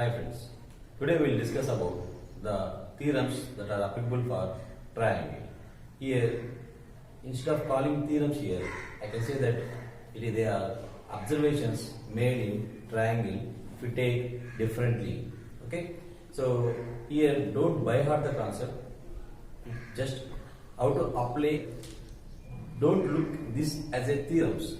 Hi friends, today we will discuss about the theorems that are applicable for triangle. Here, instead of calling theorems here, I can say that they are observations made in triangle if we take differently. Okay, so here don't by heart the concept, just how to apply. Don't look this as a theorems,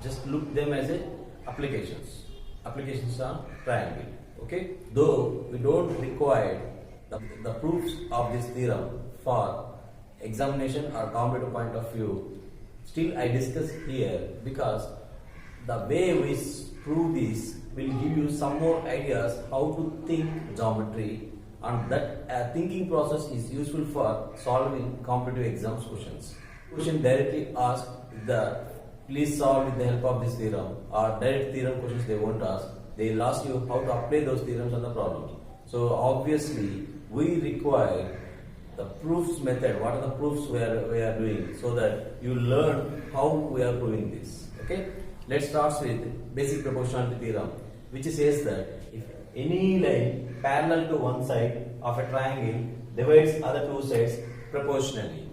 just look them as a applications on triangle. Okay, though we don't require the proofs of this theorem for examination or competitive point of view, still I discuss here because the way we prove this will give you some more ideas how to think geometry, and that thinking process is useful for solving competitive exams questions. Question directly asked the please solve with the help of this theorem, or direct theorem questions they won't ask. They will ask you how to apply those theorems on the problems. So obviously we require the proofs method. What are the proofs we are doing, so that you learn how we are proving this. Okay, let's start with basic proportionality theorem, which says that if any line parallel to one side of a triangle divides other two sides proportionally.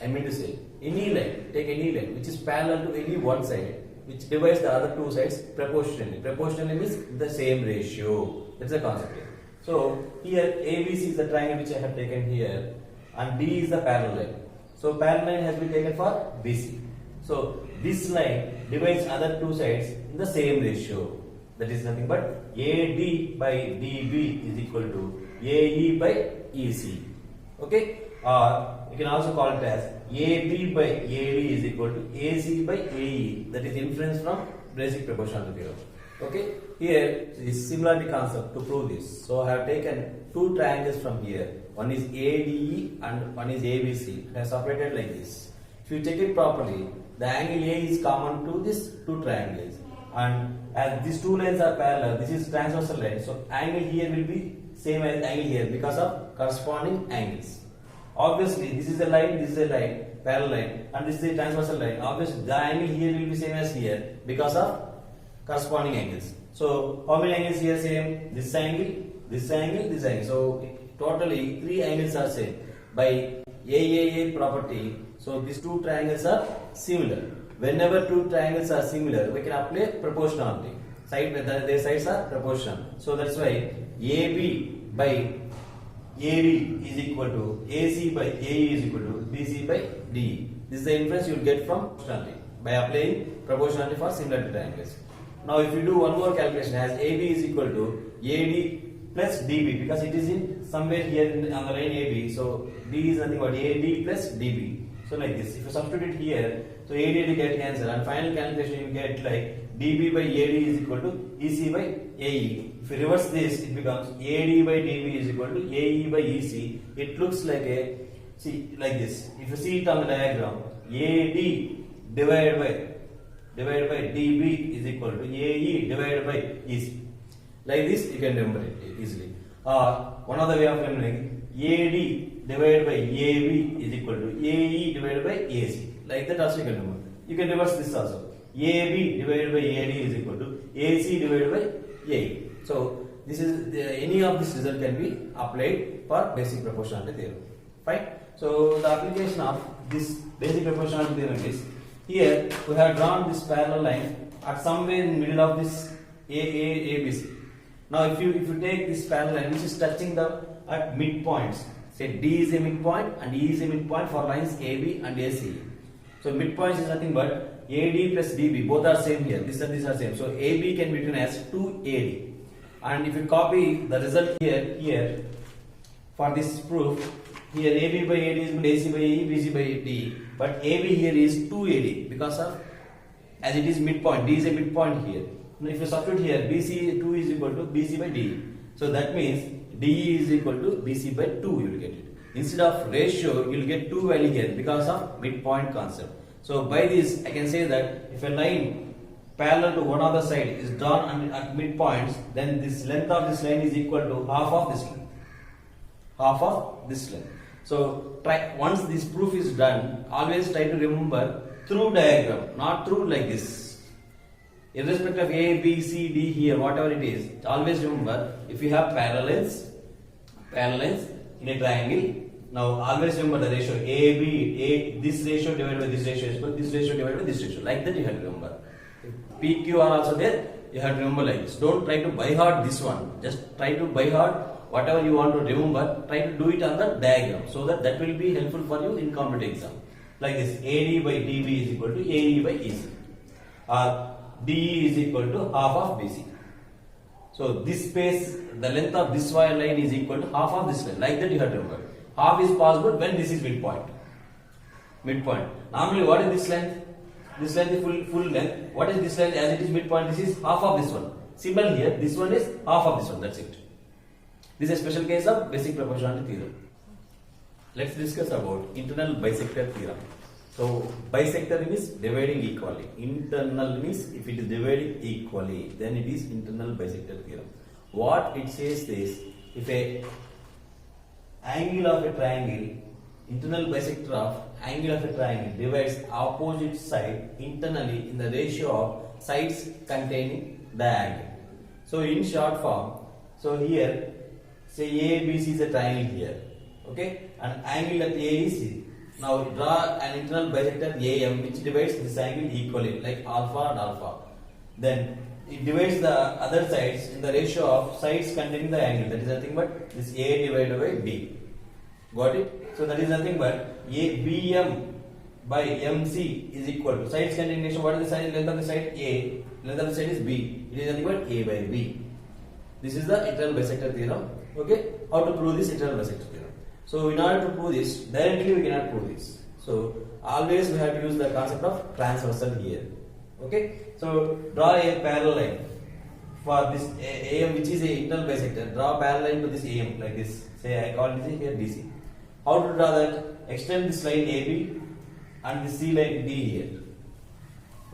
I mean to say, any line, take any line which is parallel to any one side, which divides the other two sides proportionally. Proportionally means the same ratio. That's the concept here. So here ABC is the triangle which I have taken here, and D is the parallel line. So parallel line has been taken for BC. So this line divides other two sides in the same ratio. That is nothing but AD by DB is equal to AE by EC. Okay? Or you can also call it as AB by AD is equal to AC by AE. That is inference from basic proportionality theorem. Okay, here is similarity concept to prove this. So I have taken two triangles from here. One is ADE and one is ABC. I have separated like this. If you check it properly, the angle A is common to these two triangles, and as these two lines are parallel, this is transversal line. So angle here will be same as angle here because of corresponding angles. Obviously, this is a line, this is a line, parallel line, and this is a transversal line. Obviously, the angle here will be same as here because of corresponding angles. So, how many angles here same? This angle, this angle, this angle. So, totally three angles are same by AAA property. So, these two triangles are similar. Whenever two triangles are similar, we can apply proportionality. Their sides are proportional. So, that's why AB by AD is equal to AC by AE is equal to BC by DE. This is the inference you will get from proportionality by applying proportionality for similar triangles. Now, if you do one more calculation, as AB is equal to AD plus DB, because it is in somewhere here on the line AB, so D is nothing but AD plus DB. So like this, if you substitute here, so AD get cancelled, and final calculation you get like DB by AD is equal to EC by AE. If you reverse this, it becomes AD by DB is equal to AE by EC. It looks like like this. If you see it on the diagram, AD divided by DB is equal to AE divided by EC. Like this, you can remember it easily. Or one other way of remembering, AD divided by AB is equal to AE divided by AC. Like that also you can remember. You can reverse this also. AB divided by AD is equal to AC divided by AE. So this is any of this result can be applied for basic proportionality theorem. Fine. So the application of this basic proportionality theorem is, here we have drawn this parallel line at somewhere in the middle of this ABC. Now if you take this parallel line which is touching the at midpoints, say D is a midpoint and E is a midpoint for lines AB and AC. So midpoints is nothing but AD plus DB, both are same here. This and this are same. So AB can be written as 2AD. And if you copy the result here for this proof, here AB by AD is equal to AC by AE, BC by DE. But AB here is 2AD because of, as it is midpoint, D is a midpoint here. Now if you substitute here, BC 2 is equal to BC by DE. So that means DE is equal to BC by 2, you will get it. Instead of ratio, you will get 2 value here because of midpoint concept. So by this, I can say that if a line parallel to one other side is drawn at midpoints, then this length of this line is equal to half of this length. Half of this length. So once this proof is done, always try to remember through diagram, not through like this. Irrespective of A, B, C, D here, whatever it is, always remember if you have parallels in a triangle. Now always remember the ratio A, this ratio divided by this ratio is equal to this ratio divided by this ratio. Like that you have to remember. If P, Q are also there, you have to remember like this. Don't try to by heart this one. Just try to by heart whatever you want to remember. Try to do it on the diagram so that will be helpful for you in competitive exam. Like this, AD by DB is equal to AE by EC. Or DE is equal to half of BC. So this space, the length of this wire line is equal to half of this line. Like that you have to remember. Half is possible when this is midpoint. Normally what is this length? This length is full length. What is this length? As it is midpoint, this is half of this one. Symbol here, this one is half of this one. That's it. This is a special case of basic proportionality theorem. Let's discuss about internal bisector theorem. So bisector means dividing equally. Internal means if it is dividing equally, then it is internal bisector theorem. What it says is, if a angle of a triangle, internal bisector of angle of a triangle divides opposite side internally in the ratio of sides containing the angle. So in short form, so here say ABC is a triangle here, okay, and angle at A is C. Now draw an internal bisector AM which divides this angle equally, like alpha and alpha. Then it divides the other sides in the ratio of sides containing the angle. That is nothing but this A divided by B. Got it? So that is nothing but BM by MC is equal to sides containing ratio. What is the side length of the side? A. Length of the side is B. It is nothing but A by B. This is the internal bisector theorem. Okay? How to prove this internal bisector theorem? So in order to prove this, directly we cannot prove this. So always we have to use the concept of transversal here. Okay? So draw a parallel line for this AM which is a internal bisector. Draw a parallel line to this AM like this. Say I call this here DC. How to draw that? Extend this line AB and this C line D here.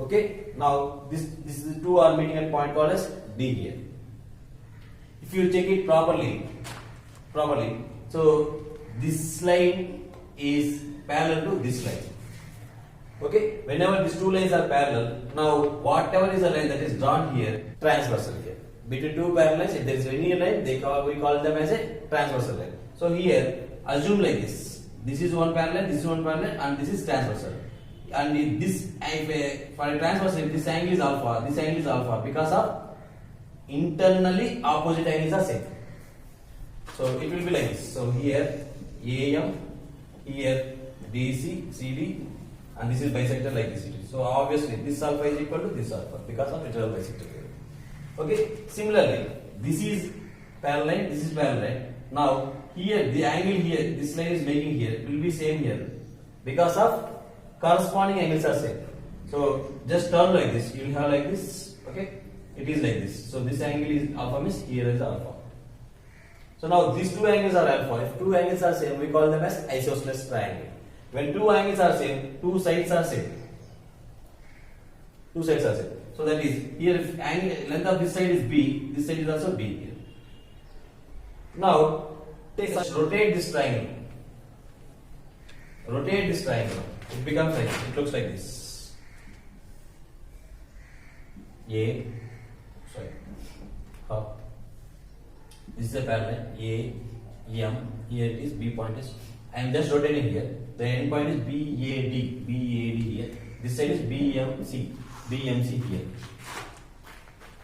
Okay? Now this is the two are meeting at point called as D here. If you check it properly, so this line is parallel to this line. Okay? Whenever these two lines are parallel, now whatever is the line that is drawn here, transversal here. Between two parallel lines, if there is any line, we call them as a transversal line. So here, assume like this. This is one parallel, this is one parallel, and this is transversal. And if this, for a transversal, if this angle is alpha, because of internally opposite angles are same. So it will be like this. So here AM, here DC, CD, and this is bisector like this. So obviously this alpha is equal to this alpha because of internal bisector theorem. Okay. Similarly, this is parallel, this is parallel. Now here the angle here, this line is making here, will be same here because of corresponding angles are same. So just turn like this. You will have like this. Okay. It is like this. So this angle is alpha means here is alpha. So now these two angles are alpha. If two angles are same, we call them as isosceles triangle. When two angles are same, two sides are same. So that is here if angle length of this side is B, this side is also B here. Now rotate this triangle. It becomes like it looks like this. This is a parallel A, M. Here it is B point is. I am just rotating here. The end point is BAD here. This side is BMC here.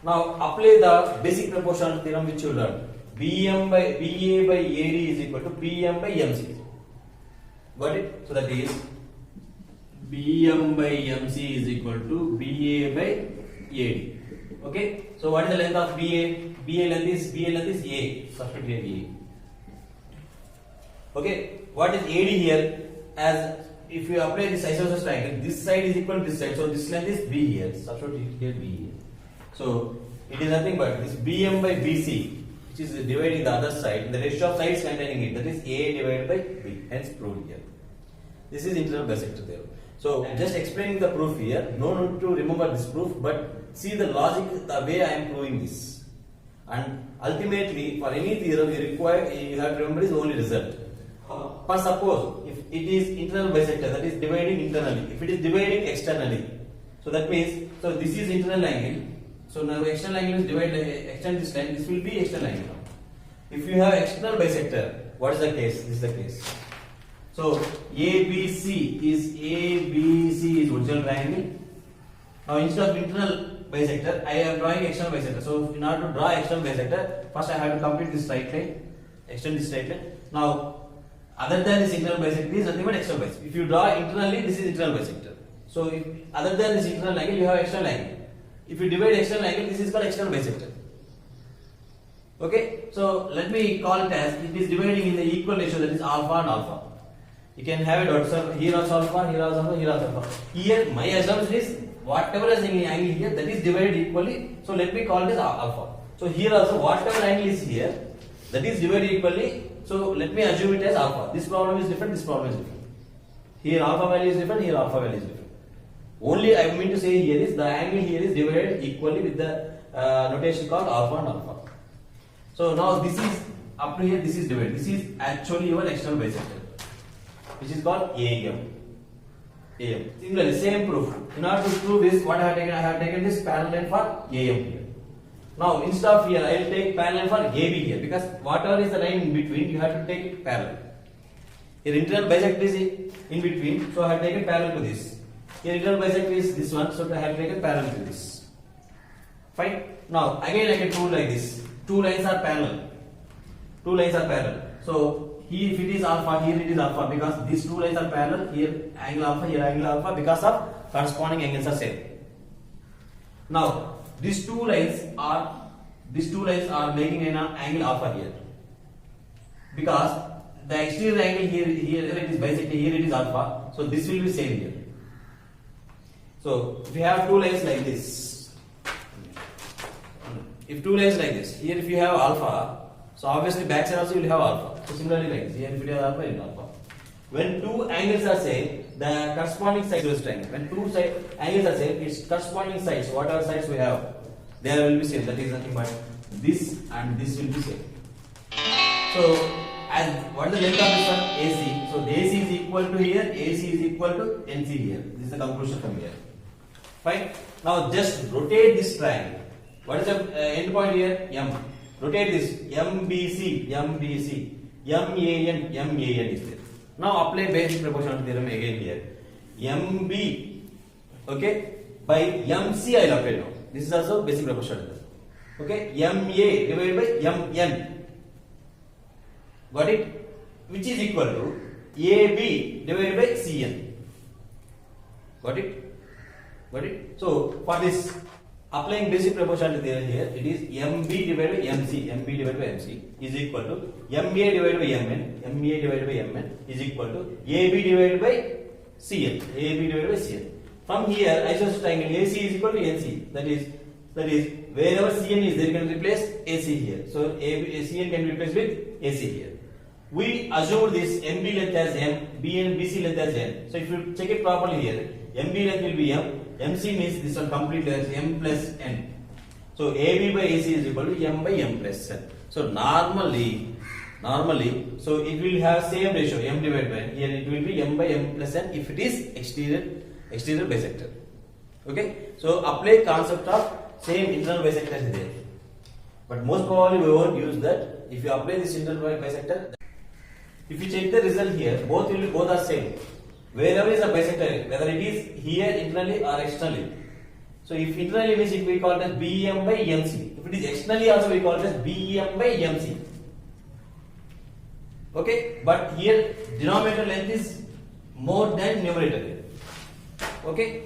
Now apply the basic proportionality theorem which you learned. BA by AD is equal to PM by MC. Got it? So that is BM by MC is equal to BA by AD. Okay. So what is the length of BA? BA length is A. Substitute here BA. Okay. What is AD here? As if you apply this isosceles triangle, this side is equal to this side. So this length is B here. Substitute here B here. So it is nothing but this BM by BC, which is dividing the other side in the ratio of sides containing it. That is A divided by B. Hence proved here. This is internal bisector theorem. So just explaining the proof here. No need to remember this proof, but see the logic, the way I am proving this. And ultimately, for any theorem, you have to remember is only result. For suppose if it is internal bisector, that is dividing internally. If it is dividing externally, So that means, so this is internal angle. So now external angle is divided, extend this line, this will be external angle. If you have external bisector, what is the case? This is the case. So ABC is original triangle. Now instead of internal bisector, I am drawing external bisector. So in order to draw external bisector, first I have to complete this straight line, extend this straight line. Now other than this internal bisector is nothing but external bisector. If you draw internally, this is internal bisector. So if other than this internal angle, you have external angle. If you divide external angle, this is called external bisector. Okay, so let me call it as it is dividing in the equal ratio, that is alpha and alpha. You can have it also here also alpha, here also alpha, here also alpha. Here my assumption is whatever is the angle here, that is divided equally. So let me call this alpha. So here also whatever angle is here, that is divided equally. So let me assume it as alpha. This problem is different, this problem is different. Here alpha value is different, here alpha value is different. Only I mean to say here is the angle here is divided equally with the notation called alpha and alpha. So now this is up to here, this is divided. This is actually your external bisector, which is called AM. Similarly, same proof. In order to prove this, what I have taken? I have taken this parallel line for AM here. Now instead of here, I will take parallel for AB here, because whatever is the line in between, you have to take it parallel. Here internal bisector is in between, so I have taken parallel to this. Here internal bisector is this one, so I have taken parallel to this. Fine. Now again I can prove like this. Two lines are parallel. Two lines are parallel. So here if it is alpha, here it is alpha, because these two lines are parallel. Here angle alpha, here angle alpha, because of corresponding angles are same. Now these two lines are making an angle alpha here, because the exterior angle here it is bisector, here it is alpha. So this will be same here. So if we have two lines like this. If two lines like this, here if you have alpha, so obviously back side also you will have alpha. So similarly like this, here if you have alpha, you have alpha. When two angles are same, the corresponding sides is triangle. When two angles are same, its corresponding sides, whatever sides we have, there will be same. That is nothing but this and this will be same. So as what is the length of this one? AC. So the AC is equal to here, AC is equal to NC here. This is the conclusion from here. Fine. Now just rotate this triangle. What is the end point here? M. Rotate this. MBC, MAN is there. Now apply basic proportionality theorem again here. MB, okay, by MC I will apply now. This is also basic proportionality. Okay, MA divided by MN. Got it? Which is equal to AB divided by CN. Got it? Got it? So for this, applying basic proportionality theorem here, it is MB divided by MC, MB divided by MC is equal to MA divided by MN, MA divided by MN is equal to AB divided by CN, AB divided by CN. From here, isosceles triangle AC is equal to NC. That is wherever CN is there, you can replace AC here. So CN can be replaced with AC here. We assume this MB length as M, BN, BC length as N. So if you check it properly here, MB length will be M. MC means this one complete as M plus N. So AB by AC is equal to M by M plus N. So normally, so it will have same ratio M divided by N. Here it will be M by M plus N if it is exterior bisector. Okay. So apply concept of same internal bisector is there. But most probably we won't use that. If you apply this internal bisector, if you check the result here, both are same. Wherever is a bisector, whether it is here internally or externally. So if internally means we call it as BM by MC. If it is externally also we call it as BM by MC. Okay, but here denominator length is more than numerator here. Okay,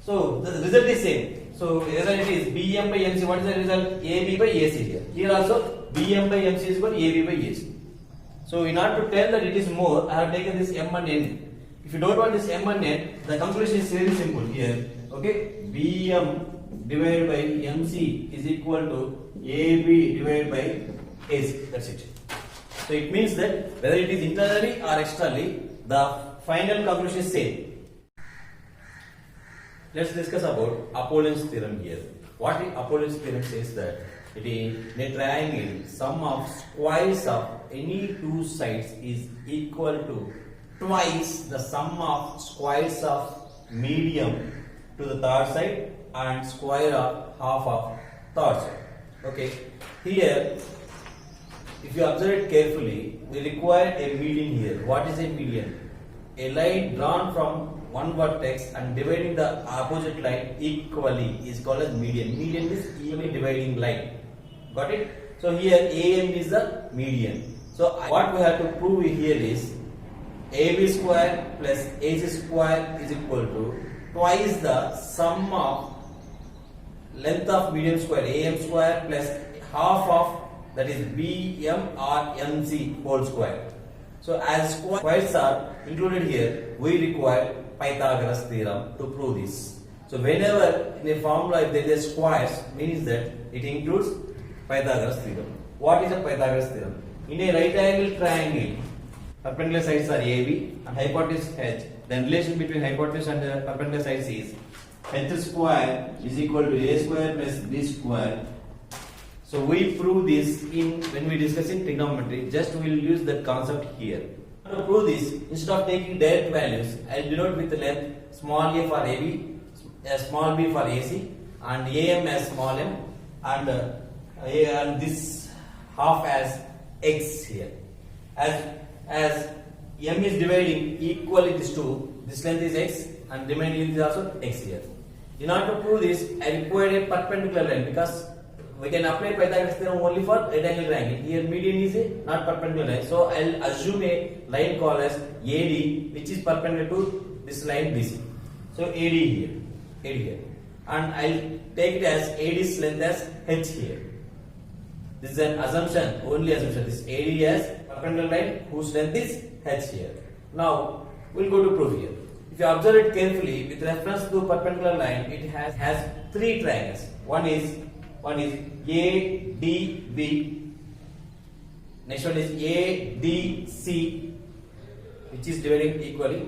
so the result is same. So whether it is BM by MC, what is the result? AB by AC here. Here also BM by MC is equal to AB by AC. So in order to tell that it is more, I have taken this M and N. If you don't want this M and N, the conclusion is very simple here. Okay, BM divided by MC is equal to AB divided by AC. That's it. So it means that whether it is internally or externally, the final conclusion is same. Let's discuss about Apollin's theorem here. What Apollin's theorem says that it is in a triangle, sum of squares of any two sides is equal to twice the sum of squares of medium to the third side and square of half of third side. Okay, here if you observe it carefully, we require a median here. What is a median? A line drawn from one vertex and dividing the opposite line equally is called as median. Median is evenly dividing line. Got it? So here AM is the median. So what we have to prove here is AB square plus AC square is equal to twice the sum of length of median square AM square plus half of, that is BM or MC whole square. So as squares are included here, we require Pythagoras theorem to prove this. So whenever in a formula if there is squares, means that it includes Pythagoras theorem. What is a Pythagoras theorem? In a right angle triangle, perpendicular sides are AB and hypotenuse H. Then relation between hypotenuse and the perpendicular sides is H square is equal to A square plus B square. So we prove this when we discuss in trigonometry. Just we will use that concept here. To prove this, instead of taking direct values, I will denote with the length small a for AB, small b for AC, and AM as small m, and this half as x here. As m is dividing equally these two, this length is x and remaining is also x here. In order to prove this, I require a perpendicular line because we can apply Pythagoras theorem only for right angle triangle. Here median is a not perpendicular line, so I'll assume a line called as AD, which is perpendicular to this line BC. So AD here, and I'll take it as AD's length as H here. This is an assumption, only assumption. This AD as perpendicular line whose length is H here. Now we'll go to proof here. If you observe it carefully, with reference to perpendicular line, it has three triangles. One is ADB. Next one is ADC, which is dividing equally.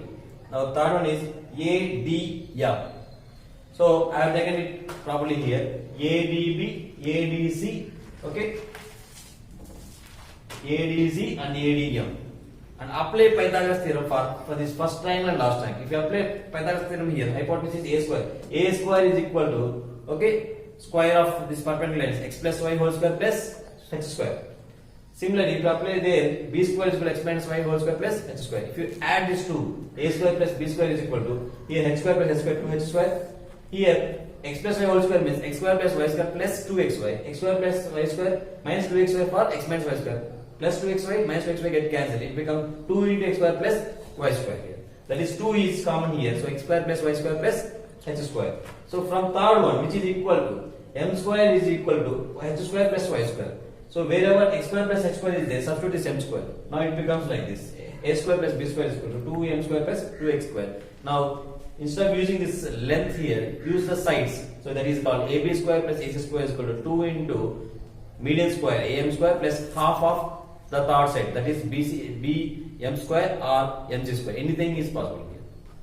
Now third one is ADF. So I have taken it properly here. ADB, ADC, okay, ADC and ADM. And apply Pythagoras theorem for this first triangle and last triangle. If you apply Pythagoras theorem here, hypotenuse is A square. A square is equal to, okay, square of this perpendicular line, x plus y whole square plus h square. Similarly, if you apply there, b square is equal to x minus y whole square plus h square. If you add these two, a square plus b square is equal to, here h square plus h square 2h square. Here x plus y whole square means x square plus y square plus 2xy. X square plus y square minus 2xy for x minus y square. Plus 2xy minus 2xy get cancelled. It becomes 2 into x square plus y square here. That is 2 is common here. So x square plus y square plus h square. So from third one, which is equal to m square is equal to h square plus y square. So wherever x square plus h square is there, substitute is m square. Now it becomes like this: a square plus b square is equal to 2m square plus 2x square. Now instead of using this length here, use the sides. So that is called ab square plus ac square is equal to 2 into median square am square plus half of the third side, that is bm square or mc square. Anything is possible here.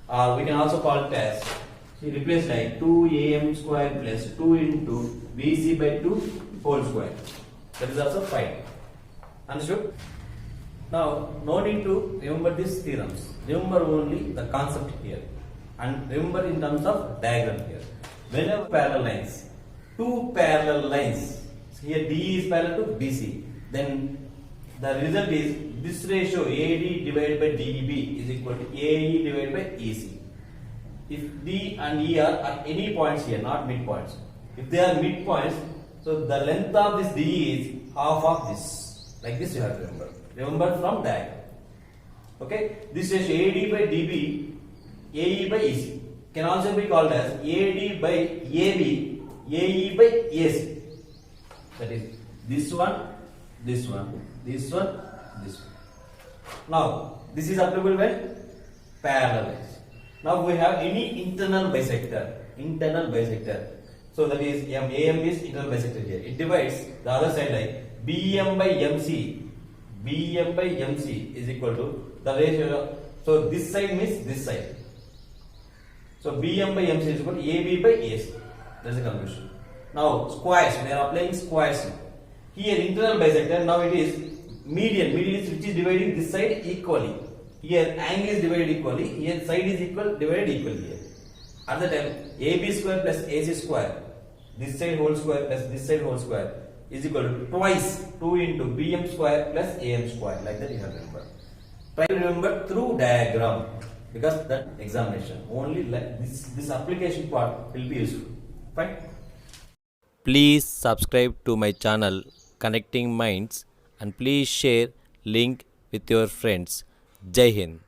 Or we can also call it as, so you replace like 2am square plus 2 into bc by 2 whole square. That is also fine. Understood? Now, no need to remember these theorems. Remember only the concept here. And remember in terms of diagram here. Whenever parallel lines, two parallel lines, so here D is parallel to BC, then the result is this ratio AD divided by DB is equal to AE divided by EC. If D and E are at any points here, not midpoints. If they are midpoints, so the length of this D is half of this. Like this you have to remember. Remember from diagram. Okay? This ratio AD by DB, AE by EC can also be called as AD by AB, AE by AC. That is this one, this one, this one, this one. Now, this is applicable when parallel lines. Now we have any internal bisector. So that is AM is internal bisector here. It divides the other side like BM by MC. BM by MC is equal to the ratio. So this side means this side. So BM by MC is equal to AB by AC. That's the conclusion. Now squares, we are applying squares. Here internal bisector, now it is median. Median is which is dividing this side equally. Here angle is divided equally. Here side is equal, divided equally here. At the time, AB square plus AC square, this side whole square plus this side whole square is equal to twice 2 into BM square plus AM square. Like that you have to remember. Try to remember through diagram, because that examination only like this application part will be useful. Fine. Please subscribe to my channel Connecting Minds and please share link with your friends. Jai Hind.